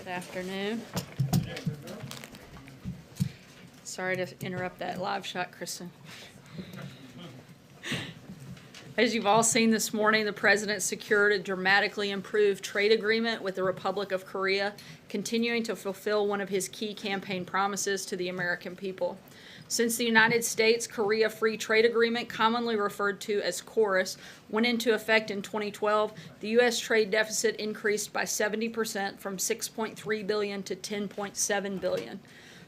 Good afternoon. Sorry to interrupt that live shot, Kristen. As you've all seen this morning, the President secured a dramatically improved trade agreement with the Republic of Korea, continuing to fulfill one of his key campaign promises to the American people. Since the United States-Korea Free Trade Agreement, commonly referred to as KORUS, went into effect in 2012, the U.S. trade deficit increased by 70% from $6.3 billion to $10.7 billion.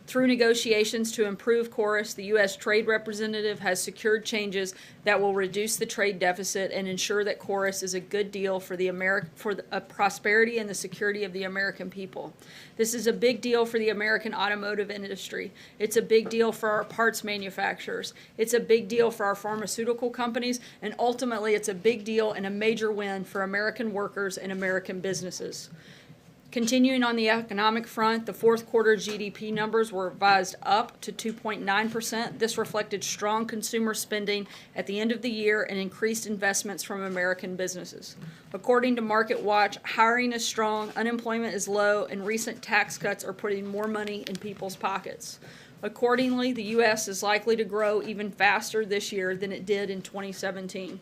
Through negotiations to improve KORUS, the U.S. Trade Representative has secured changes that will reduce the trade deficit and ensure that KORUS is a good deal for the prosperity and the security of the American people. This is a big deal for the American automotive industry. It's a big deal for our parts manufacturers. It's a big deal for our pharmaceutical companies, and ultimately it's a big deal and a major win for American workers and American businesses. Continuing on the economic front, the fourth quarter GDP numbers were revised up to 2.9%. This reflected strong consumer spending at the end of the year and increased investments from American businesses. According to MarketWatch, hiring is strong, unemployment is low, and recent tax cuts are putting more money in people's pockets. Accordingly, the U.S. is likely to grow even faster this year than it did in 2017.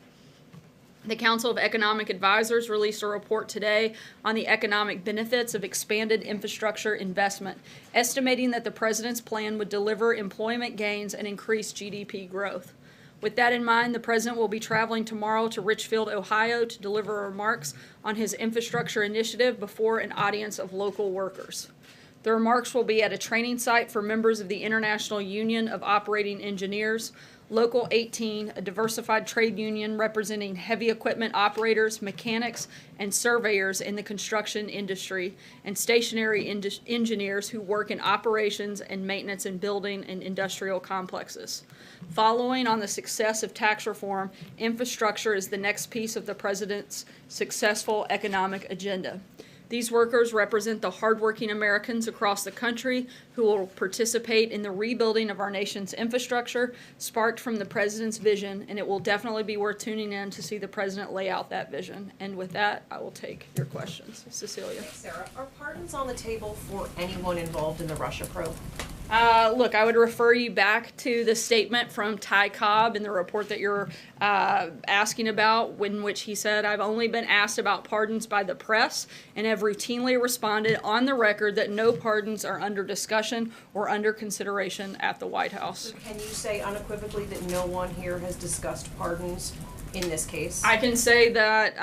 The Council of Economic Advisors released a report today on the economic benefits of expanded infrastructure investment, estimating that the President's plan would deliver employment gains and increase GDP growth. With that in mind, the President will be traveling tomorrow to Richfield, Ohio, to deliver remarks on his infrastructure initiative before an audience of local workers. The remarks will be at a training site for members of the International Union of Operating Engineers, Local 18, a diversified trade union representing heavy equipment operators, mechanics, and surveyors in the construction industry, and stationary engineers who work in operations and maintenance in building and industrial complexes. Following on the success of tax reform, infrastructure is the next piece of the President's successful economic agenda. These workers represent the hardworking Americans across the country who will participate in the rebuilding of our nation's infrastructure, sparked from the President's vision, and it will definitely be worth tuning in to see the President lay out that vision. And with that, I will take your questions. Cecilia. Thanks, Sarah. Are pardons on the table for anyone involved in the Russia probe? Look, I would refer you back to the statement from Ty Cobb in the report that you're asking about, in which he said, "I've only been asked about pardons by the press and have routinely responded on the record that no pardons are under discussion or under consideration at the White House." So can you say unequivocally that no one here has discussed pardons in this case? I can say that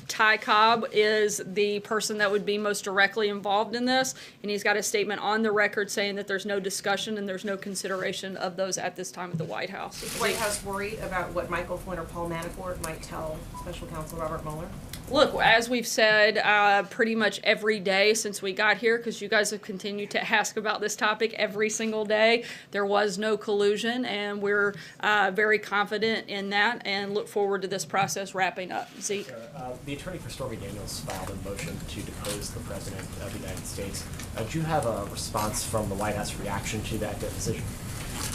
Ty Cobb is the person that would be most directly involved in this, and he's got a statement on the record saying that there's no discussion and there's no consideration of those at this time at the White House. Is the White House worried about what Michael Flynn or Paul Manafort might tell Special Counsel Robert Mueller? Look, as we've said pretty much every day since we got here, because you guys have continued to ask about this topic every single day, there was no collusion, and we're very confident in that and look forward to this process wrapping up. Zeke? The attorney for Stormy Daniels filed a motion to depose the President of the United States. Do you have a response from the White House reaction to that decision?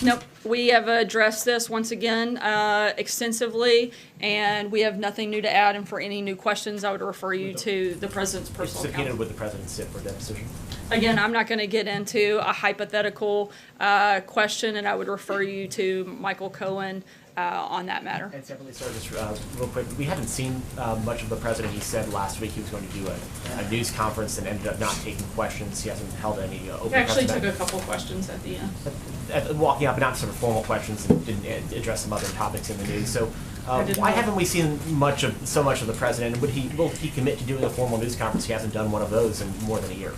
Nope. We have addressed this once again extensively, and we have nothing new to add. And for any new questions, I would refer you to the President's personal subpoenaed counsel. would the President sit for that decision? Again, I'm not going to get into a hypothetical question, and I would refer you to Michael Cohen on that matter. And separately, sir, just real quick, we haven't seen much of the President. He said last week he was going to do a news conference and ended up not taking questions. He hasn't held any open He actually took questions. a couple questions at the end. Walking up, but not sort of formal questions, and didn't address some other topics in the news. So why haven't we seen so much of the President? Will he commit to doing a formal news conference? He hasn't done one of those in more than a year.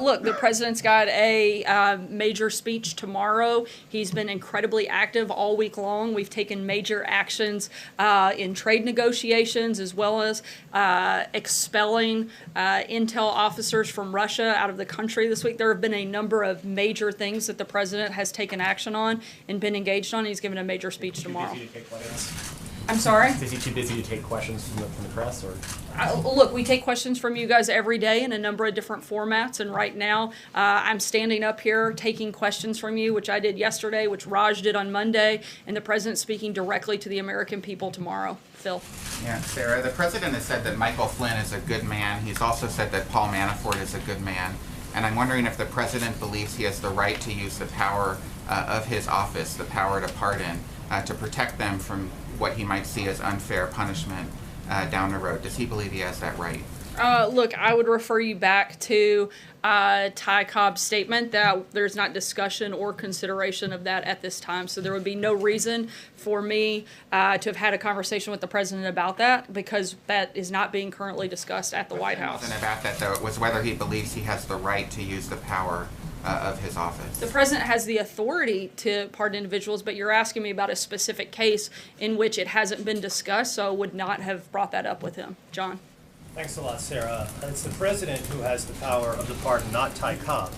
Look, the President's got a major speech tomorrow. He's been incredibly active all week long. We've taken major actions in trade negotiations, as well as expelling intel officers from Russia out of the country this week. There have been a number of major things that the President has taken action on and been engaged on. He's given a major speech tomorrow. I'm sorry? Is he too busy to take questions from the press, or? Look, we take questions from you guys every day in a number of different formats, and right now I'm standing up here taking questions from you, which I did yesterday, which Raj did on Monday, and the president's speaking directly to the American people tomorrow. Phil. Yeah, Sarah, the president has said that Michael Flynn is a good man. He's also said that Paul Manafort is a good man. And I'm wondering if the president believes he has the right to use the power of his office, the power to pardon, to protect them from what he might see as unfair punishment down the road. Does he believe he has that right? Look, I would refer you back to Ty Cobb's statement that there's not discussion or consideration of that at this time. So there would be no reason for me to have had a conversation with the president about that, because that is not being currently discussed at the White House. It wasn't about that, though. It was whether he believes he has the right to use the power of his office. The president has the authority to pardon individuals, but you're asking me about a specific case in which it hasn't been discussed, so I would not have brought that up with him. John? Thanks a lot, Sarah. It's the president who has the power of the pardon, not Ty Cobb.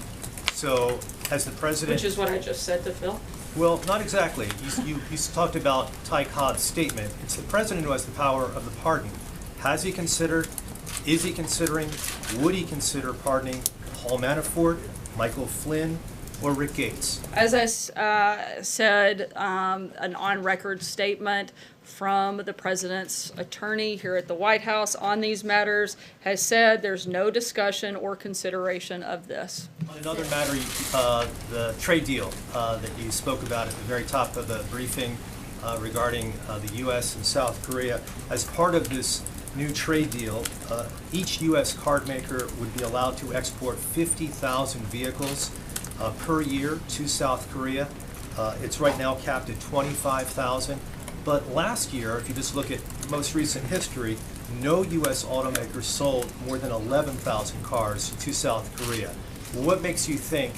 So, has the president... Which is what I just said to Phil. Well, not exactly. You talked about Ty Cobb's statement. It's the president who has the power of the pardon. Has he considered, is he considering, would he consider pardoning Paul Manafort, Michael Flynn, or Rick Gates? As I said, an on-record statement from the president's attorney here at the White House on these matters has said there's no discussion or consideration of this. On another matter, the trade deal that you spoke about at the very top of the briefing regarding the U.S. and South Korea. As part of this new trade deal, each U.S. card maker would be allowed to export 50,000 vehicles per year to South Korea. It's right now capped at 25,000. But last year, if you just look at most recent history, no U.S. automakers sold more than 11,000 cars to South Korea. What makes you think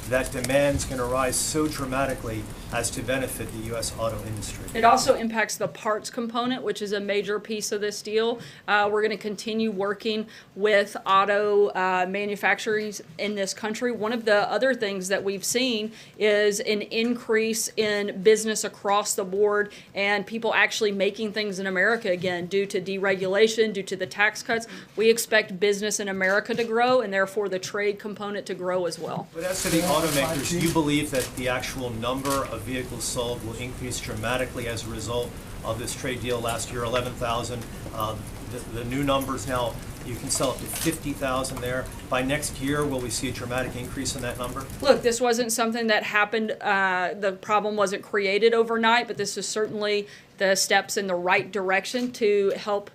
that demand's going to rise so dramatically as to benefit the U.S. auto industry? It also impacts the parts component, which is a major piece of this deal. We're going to continue working with auto manufacturers in this country. One of the other things that we've seen is an increase in business across the board and people actually making things in America again due to deregulation, due to the tax cuts. We expect business in America to grow and therefore the trade component to grow as well. But as to the automakers, do you believe that the actual number of vehicles sold will increase dramatically as a result of this trade deal last year, 11,000. The new numbers now, you can sell up to 50,000 there. By next year, will we see a dramatic increase in that number? Look, this wasn't something that happened, the problem wasn't created overnight, but this is certainly the steps in the right direction to help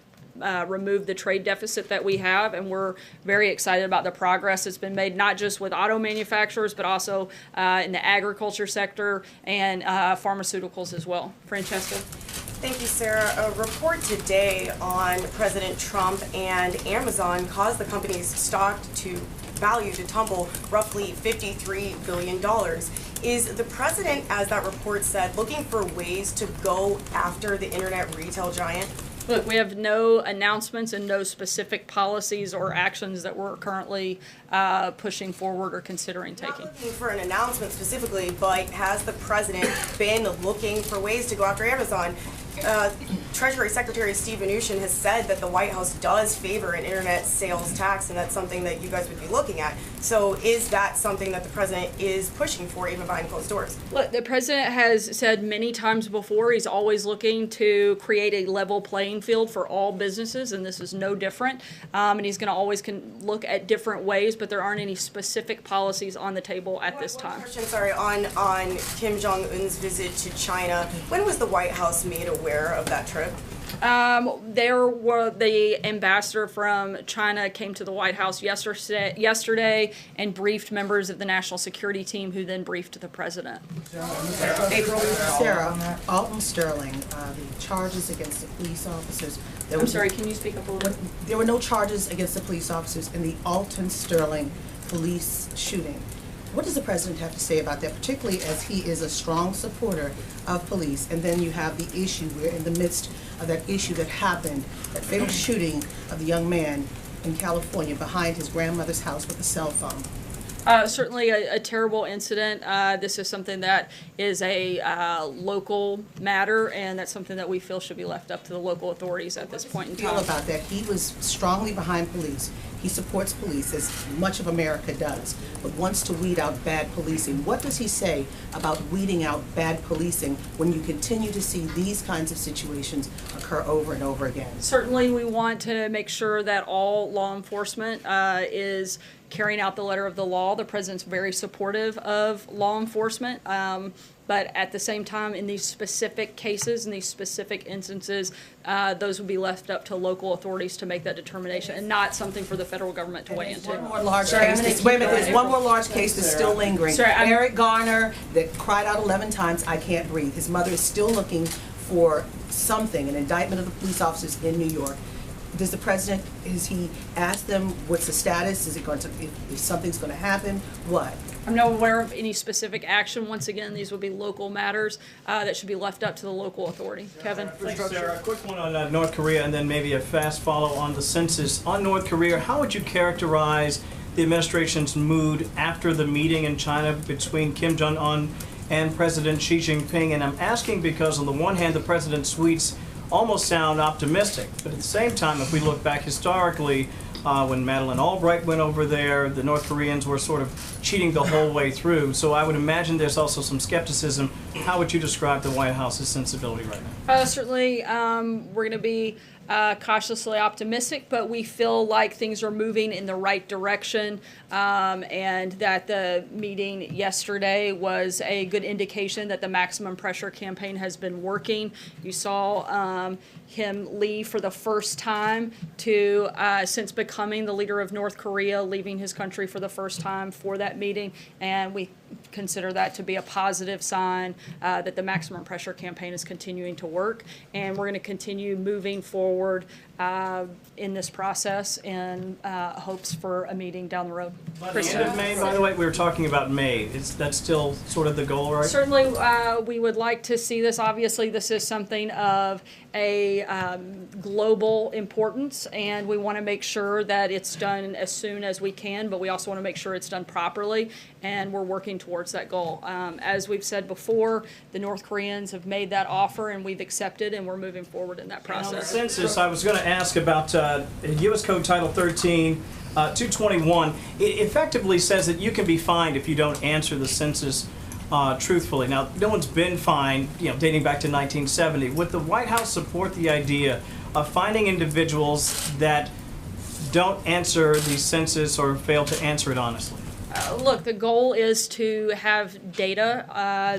remove the trade deficit that we have, and we're very excited about the progress that's been made, not just with auto manufacturers, but also in the agriculture sector and pharmaceuticals as well. Francesca? Thank you, Sarah. A report today on President Trump and Amazon caused the company's stock value to tumble roughly $53 billion. Is the president, as that report said, looking for ways to go after the internet retail giant? Look, we have no announcements and no specific policies or actions that we're currently pushing forward or considering taking. Not looking for an announcement specifically, but has the president been looking for ways to go after Amazon? Treasury Secretary Steve Mnuchin has said that the White House does favor an internet sales tax, and that's something that you guys would be looking at. So is that something that the president is pushing for, even behind closed doors? Look, the president has said many times before he's always looking to create a level playing field for all businesses, and this is no different. And he's going to always look at different ways, but there aren't any specific policies on the table at this time. One question, sorry, on Kim Jong-un's visit to China. When was the White House made aware of that trip? The ambassador from China came to the White House yesterday and briefed members of the national security team, who then briefed the president. April. Sarah, Alton Sterling, the charges against the police officers. I'm sorry, can you speak up a little bit? There were no charges against the police officers in the Alton Sterling police shooting. What does the president have to say about that, particularly as he is a strong supporter of police? And then you have the issue, we're in the midst of that issue that happened, that fatal shooting of the young man in California behind his grandmother's house with a cell phone. Certainly a terrible incident. This is something that is a local matter, and that's something that we feel should be left up to the local authorities at this point in Feel time. about that? He was strongly behind police. He supports police, as much of America does, but wants to weed out bad policing. What does he say about weeding out bad policing when you continue to see these kinds of situations occur over and over again? Certainly, we want to make sure that all law enforcement is carrying out the letter of the law. The president's very supportive of law enforcement. But at the same time, in these specific cases, in these specific instances, those would be left up to local authorities to make that determination, and not something for the federal government to weigh into. One more large case. Wait a minute, there's one more large case that's still lingering. Sorry, Eric Garner, that cried out 11 times, "I can't breathe." His mother is still looking for something, an indictment of the police officers in New York. Does the president, has he asked them what's the status? Is it going to, if something's going to happen? What? I'm not aware of any specific action. Once again, these would be local matters that should be left up to the local authority. Kevin? Thanks, Sarah. A quick one on North Korea, and then maybe a fast follow on the census. On North Korea, how would you characterize the administration's mood after the meeting in China between Kim Jong-un and President Xi Jinping? And I'm asking because on the one hand, the president's tweets almost sound optimistic, but at the same time, if we look back historically, when Madeleine Albright went over there, the North Koreans were sort of cheating the whole way through. So I would imagine there's also some skepticism. How would you describe the White House's sensibility right now? Certainly, we're going to be cautiously optimistic, but we feel like things are moving in the right direction, and that the meeting yesterday was a good indication that the maximum pressure campaign has been working. You saw him leave for the first time to since becoming the leader of North Korea, leaving his country for the first time for that meeting, and we consider that to be a positive sign that the maximum pressure campaign is continuing to work, and we're going to continue moving forward in this process in hopes for a meeting down the road. By the end of May, by the way, we were talking about May. Is that still sort of the goal, right? Certainly, we would like to see this. Obviously, this is something of a global importance, and we want to make sure that it's done as soon as we can, but we also want to make sure it's done properly, and we're working towards that goal. As we've said before, the North Koreans have made that offer, and we've accepted, and we're moving forward in that And on the process. census, I was going to ask about U.S. Code Title 13, 221. It effectively says that you can be fined if you don't answer the census truthfully. Now, no one's been fined, dating back to 1970. Would the White House support the idea of finding individuals that don't answer the census or fail to answer it honestly? Look, the goal is to have data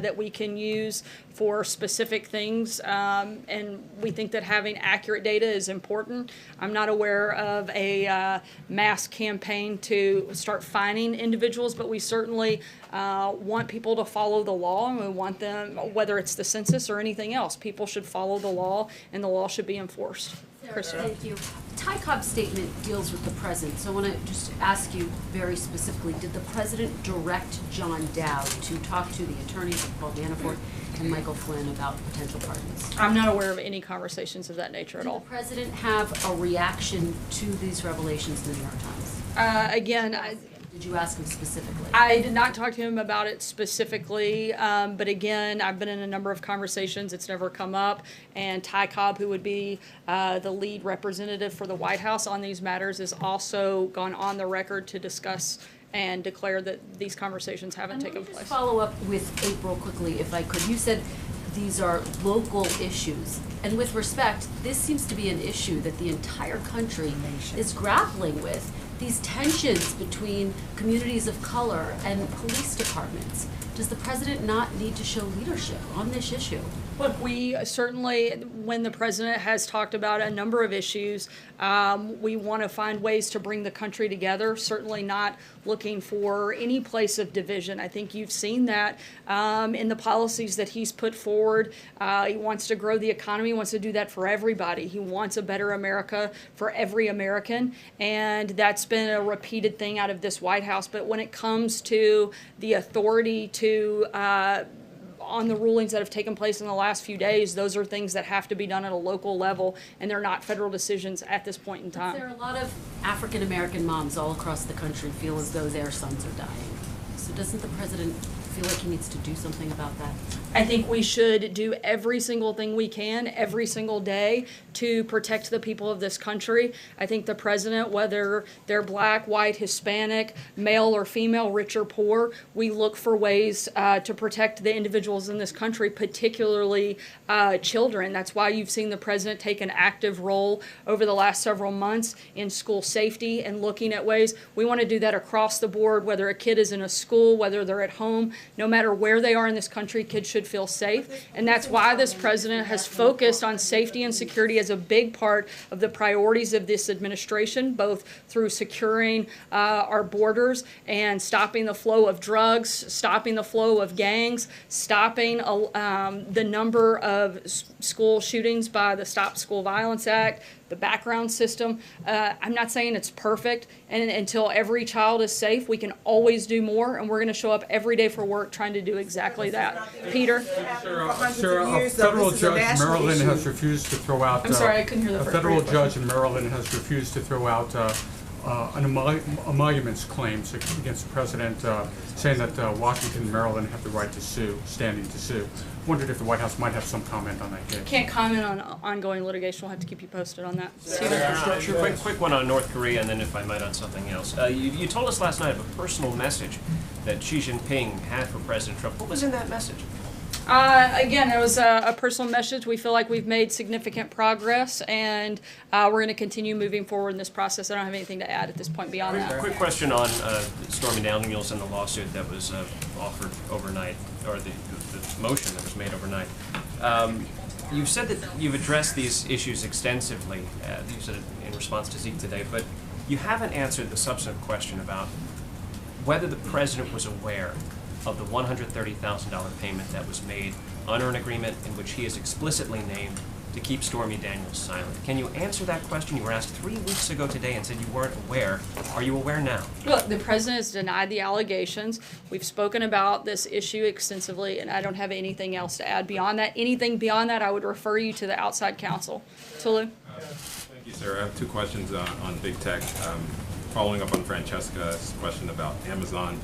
that we can use for specific things, and we think that having accurate data is important. I'm not aware of a mass campaign to start fining individuals, but we certainly want people to follow the law, and we want them, whether it's the census or anything else, people should follow the law, and the law should be enforced. Kristen. Thank you. Ty Cobb's statement deals with the president, so I want to just ask you very specifically, did the president direct John Dowd to talk to the attorneys of Paul Manafort and Michael Flynn about potential pardons? I'm not aware of any conversations of that nature at Did the all. president have a reaction to these revelations in the New York Times? Again, Did you ask him specifically? I did not talk to him about it specifically, but again, I've been in a number of conversations. It's never come up. And Ty Cobb, who would be the lead representative for the White House on these matters, has also gone on the record to discuss and declare that these conversations haven't taken Let me place. just follow up with April quickly, if I could. You said these are local issues. And with respect, this seems to be an issue that the entire country is grappling with. These tensions between communities of color and police departments. Does the president not need to show leadership on this issue? Look, we certainly, when the president has talked about a number of issues, we want to find ways to bring the country together, certainly not looking for any place of division. I think you've seen that in the policies that he's put forward. He wants to grow the economy, he wants to do that for everybody. He wants a better America for every American, and that's been a repeated thing out of this White House. But when it comes to the authority to on the rulings that have taken place in the last few days, those are things that have to be done at a local level, and they're not federal decisions at this point in time. There are a lot of African-American moms all across the country feel as though their sons are dying. So doesn't the president feel like he needs to do something about that? I think we should do every single thing we can every single day to protect the people of this country. I think the president, whether they're black, white, Hispanic, male or female, rich or poor, we look for ways to protect the individuals in this country, particularly children. That's why you've seen the president take an active role over the last several months in school safety and looking at ways. We want to do that across the board, whether a kid is in a school, whether they're at home, no matter where they are in this country, kids should feel safe. And that's why this president has focused on safety and security as a big part of the priorities of this administration, both through securing our borders and stopping the flow of drugs, stopping the flow of gangs, stopping the number of school shootings by the Stop School Violence Act, the background system. I'm not saying it's perfect, and until every child is safe, we can always do more, and we're going to show up every day for work trying to do exactly that. Peter? Sir, a federal judge in Maryland has refused to throw out. I'm sorry, I couldn't hear the first. A federal judge in Maryland has refused to throw out an emoluments claims against the president, saying that Washington and Maryland have the right to sue, standing to sue. Wondered if the White House might have some comment on that case. Can't comment on ongoing litigation. We'll have to keep you posted on that. Quick one on North Korea, and then if I might on something else. You told us last night of a personal message that Xi Jinping had for President Trump. What was in that message? Again, it was a personal message. We feel like we've made significant progress, and we're going to continue moving forward in this process. I don't have anything to add at this point beyond that. Quick question on Stormy Daniels and the lawsuit that was offered overnight, or the motion that was made overnight. You've said that you've addressed these issues extensively. You said it in response to Zeke today, but you haven't answered the substantive question about whether the president was aware of the $130,000 payment that was made under an agreement in which he is explicitly named to keep Stormy Daniels silent. Can you answer that question? You were asked 3 weeks ago today and said you weren't aware. Are you aware now? Look, the president has denied the allegations. We've spoken about this issue extensively, and I don't have anything else to add beyond that. Anything beyond that, I would refer you to the outside counsel. Tulu? Thank you, sir. I have two questions on big tech. Following up on Francesca's question about Amazon.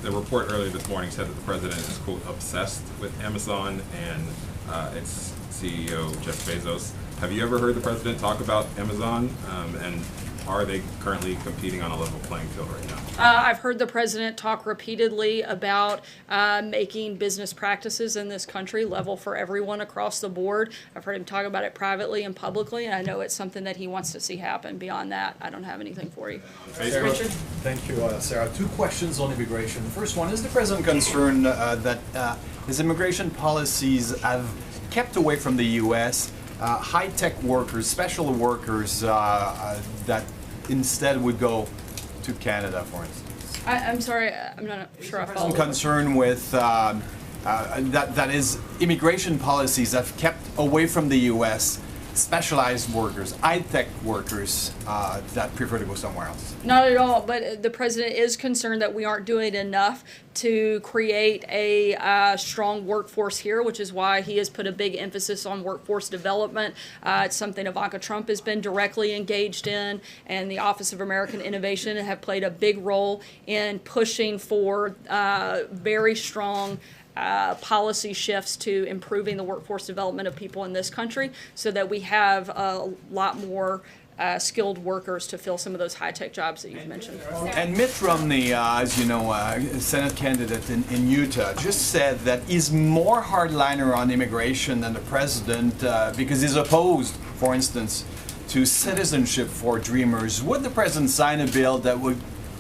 The report earlier this morning said that the president is, quote, obsessed with Amazon and its CEO, Jeff Bezos. Have you ever heard the president talk about Amazon? And are they currently competing on a level playing field right now? I've heard the president talk repeatedly about making business practices in this country level for everyone across the board. I've heard him talk about it privately and publicly, and I know it's something that he wants to see happen. Beyond that, I don't have anything for you. Richard? Thank you, Sarah. Two questions on immigration. The first one, is the president concerned that his immigration policies have kept away from the U.S. High-tech workers, special workers that instead would go to Canada, for instance? I'm sorry, I'm not sure I follow. I'm concerned with that is immigration policies that have kept away from the U.S. specialized workers, high-tech workers that prefer to go somewhere else. Not at all, but the president is concerned that we aren't doing enough to create a strong workforce here, which is why he has put a big emphasis on workforce development. It's something Ivanka Trump has been directly engaged in, and the Office of American Innovation have played a big role in pushing for very strong policy shifts to improving the workforce development of people in this country so that we have a lot more skilled workers to fill some of those high-tech jobs that you've mentioned. And Mitt Romney, as you know, Senate candidate in Utah, just said that he's more hardliner on immigration than the president because he's opposed, for instance, to citizenship for dreamers. Would the president sign a bill that would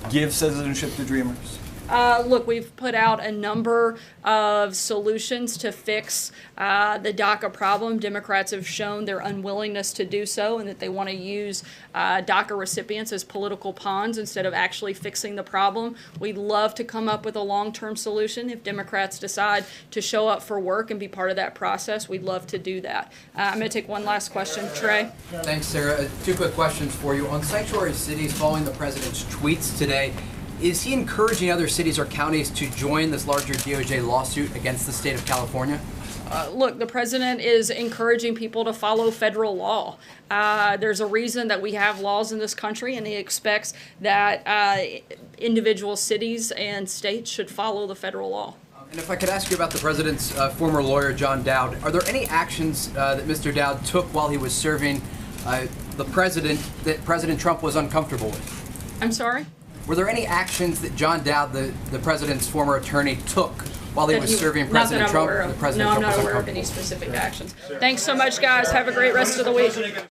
give citizenship to dreamers? Look, we've put out a number of solutions to fix the DACA problem. Democrats have shown their unwillingness to do so and that they want to use DACA recipients as political pawns instead of actually fixing the problem. We'd love to come up with a long-term solution. If Democrats decide to show up for work and be part of that process, we'd love to do that. I'm going to take one last question. Trey? Thanks, Sarah. Two quick questions for you. On sanctuary cities, following the president's tweets today, Is he encouraging other cities or counties to join this larger DOJ lawsuit against the state of California? Look, the president is encouraging people to follow federal law. There's a reason that we have laws in this country, and he expects that individual cities and states should follow the federal law. And if I could ask you about the president's former lawyer, John Dowd, are there any actions that Mr. Dowd took while he was serving the president that President Trump was uncomfortable with? I'm sorry? Were there any actions that John Dowd, the president's former attorney, took while he was serving President Trump? No, I'm not aware of any specific actions. Thanks so much, guys. Have a great rest of the week.